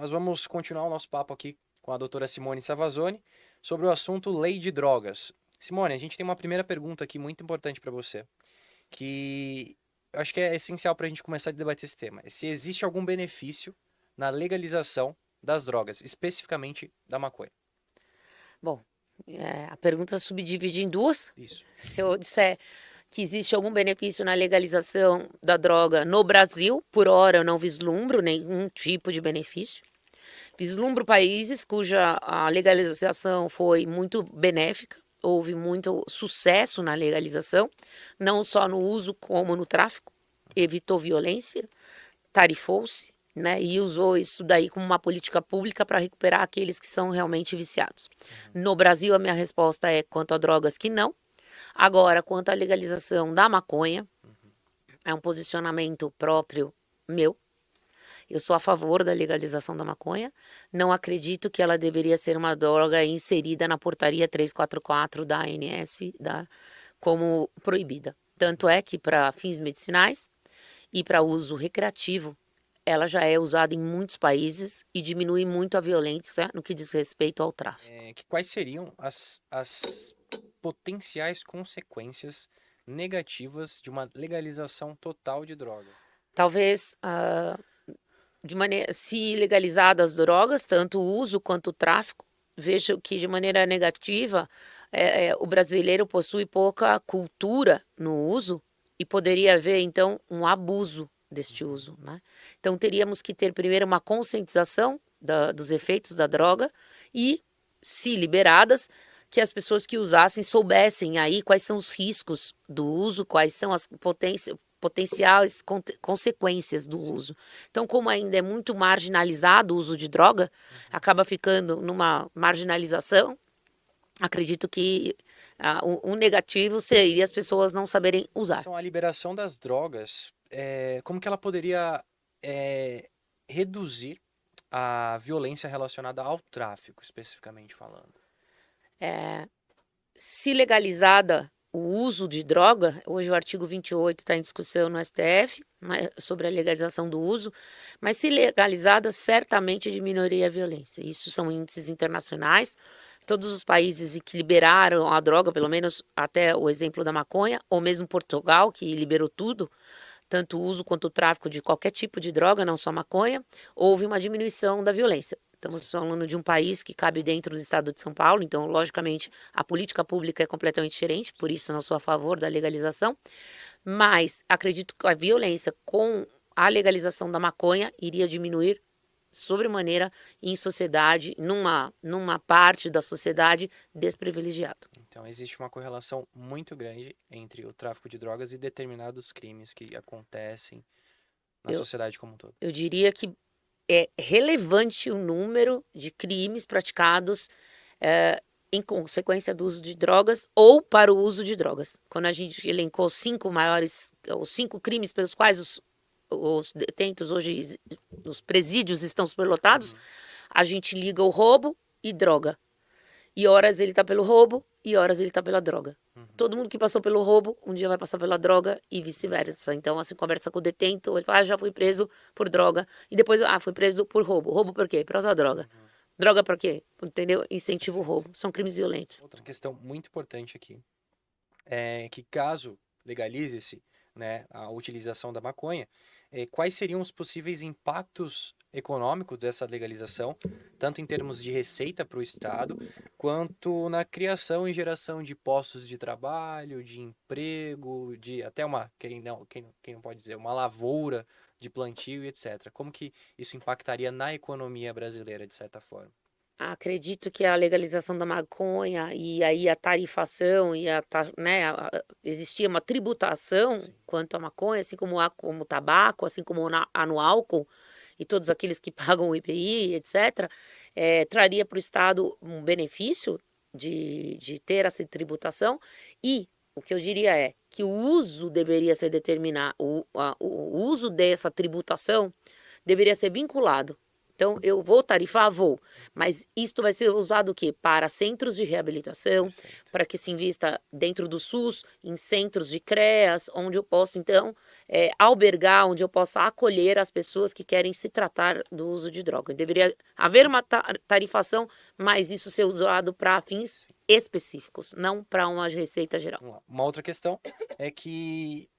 Nós vamos continuar o nosso papo aqui com a doutora Simone Savazone sobre o assunto lei de drogas. Simone, a gente tem uma primeira pergunta aqui muito importante para você, que eu acho que é essencial para a gente começar a debater esse tema. Se existe algum benefício na legalização das drogas, especificamente da maconha. Bom, a pergunta subdivide em duas. Isso. Se eu disser que existe algum benefício na legalização da droga no Brasil, por hora eu não vislumbro nenhum tipo de benefício. Vislumbro países cuja a legalização foi muito benéfica, houve muito sucesso na legalização, não só no uso como no tráfico, evitou violência, tarifou-se, né, e usou isso daí como uma política pública para recuperar aqueles que são realmente viciados. No Brasil, a minha resposta é quanto a drogas que não. Agora, quanto à legalização da maconha, é um posicionamento próprio meu. Eu sou a favor da legalização da maconha. Não acredito que ela deveria ser uma droga inserida na portaria 344 da ANS como proibida. Tanto é que para fins medicinais e para uso recreativo, ela já é usada em muitos países e diminui muito a violência no que diz respeito ao tráfico. Quais seriam as potenciais consequências negativas de uma legalização total de droga? Talvez, se legalizadas as drogas, tanto o uso quanto o tráfico, vejo que de maneira negativa o brasileiro possui pouca cultura no uso e poderia haver então um abuso deste uso, né? Então teríamos que ter primeiro uma conscientização dos efeitos da droga e, se liberadas, que as pessoas que usassem soubessem aí quais são os riscos do uso, quais são as potenciais consequências do uso. Então, como ainda é muito marginalizado o uso de droga, acaba ficando numa marginalização. Acredito que um negativo seria as pessoas não saberem usar. Então, a liberação das drogas, como que ela poderia reduzir a violência relacionada ao tráfico, especificamente falando? Se legalizada o uso de droga, hoje o artigo 28 está em discussão no STF, né, sobre a legalização do uso, mas se legalizada, certamente diminuiria a violência. Isso são índices internacionais. Todos os países que liberaram a droga, pelo menos até o exemplo da maconha, ou mesmo Portugal, que liberou tudo, tanto o uso quanto o tráfico de qualquer tipo de droga, não só maconha, houve uma diminuição da violência. Estamos falando de um país que cabe dentro do estado de São Paulo, então, logicamente, a política pública é completamente diferente, por isso não sou a favor da legalização, mas acredito que a violência com a legalização da maconha iria diminuir sobremaneira em sociedade, numa parte da sociedade desprivilegiada. Então, existe uma correlação muito grande entre o tráfico de drogas e determinados crimes que acontecem na Eu, sociedade como um todo. eu diria que é relevante o número de crimes praticados em consequência do uso de drogas ou para o uso de drogas. Quando a gente elencou os 5 crimes pelos quais os detentos hoje, os presídios estão superlotados, a gente liga o roubo e droga. E horas ele está pelo roubo e horas ele está pela droga. Todo mundo que passou pelo roubo, um dia vai passar pela droga e vice-versa. Então, assim, conversa com o detento, ele fala, já fui preso por droga. E depois, fui preso por roubo. Roubo por quê? Para usar droga. Droga para quê? Entendeu? Incentivo o roubo. São crimes violentos. Outra questão muito importante aqui é que caso legalize-se, né, a utilização da maconha, quais seriam os possíveis impactos econômicos dessa legalização, tanto em termos de receita para o Estado, quanto na criação e geração de postos de trabalho, de emprego, de até quem não pode dizer, uma lavoura de plantio e etc. Como que isso impactaria na economia brasileira, de certa forma? Acredito que a legalização da maconha e aí a tarifação né, existia uma tributação Sim. quanto à maconha, assim como há como tabaco, assim como há no álcool e todos aqueles que pagam o IPI, etc., traria para o Estado um benefício de ter essa tributação e o que eu diria é que o uso deveria ser determinado, o uso dessa tributação deveria ser vinculado Então, eu vou tarifar? Vou. Mas isto vai ser usado o quê? Para centros de reabilitação, Perfeito. para que se invista dentro do SUS, em centros de CREAS, onde eu posso, então, albergar, onde eu possa acolher as pessoas que querem se tratar do uso de droga. Deveria haver uma tarifação, mas isso ser usado para fins específicos, não para uma receita geral. Vamos lá. Uma outra questão é que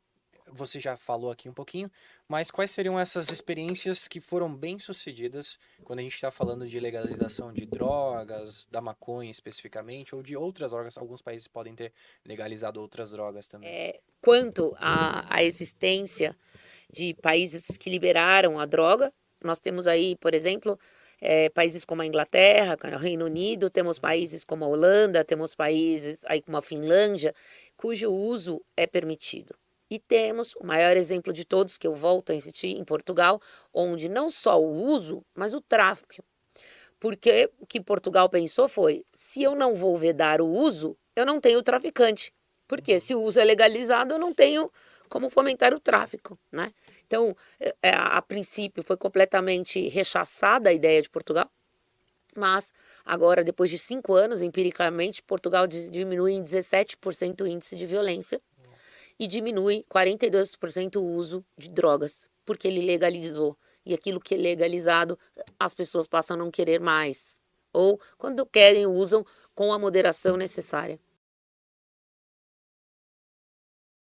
você já falou aqui um pouquinho, mas quais seriam essas experiências que foram bem-sucedidas quando a gente está falando de legalização de drogas, da maconha especificamente, ou de outras drogas? Alguns países podem ter legalizado outras drogas também. Quanto à existência de países que liberaram a droga, nós temos aí, por exemplo, países como a Inglaterra, o Reino Unido, temos países como a Holanda, temos países aí como a Finlândia, cujo uso é permitido. E temos o maior exemplo de todos, que eu volto a insistir, em Portugal, onde não só o uso, mas o tráfico. Porque o que Portugal pensou foi, se eu não vou vedar o uso, eu não tenho traficante. Porque se o uso é legalizado, eu não tenho como fomentar o tráfico, né? Então, a princípio foi completamente rechaçada a ideia de Portugal, mas agora, depois de 5 anos, empiricamente, Portugal diminui em 17% o índice de violência e diminui 42% o uso de drogas, porque ele legalizou. E aquilo que é legalizado, as pessoas passam a não querer mais. Ou, quando querem, usam com a moderação necessária.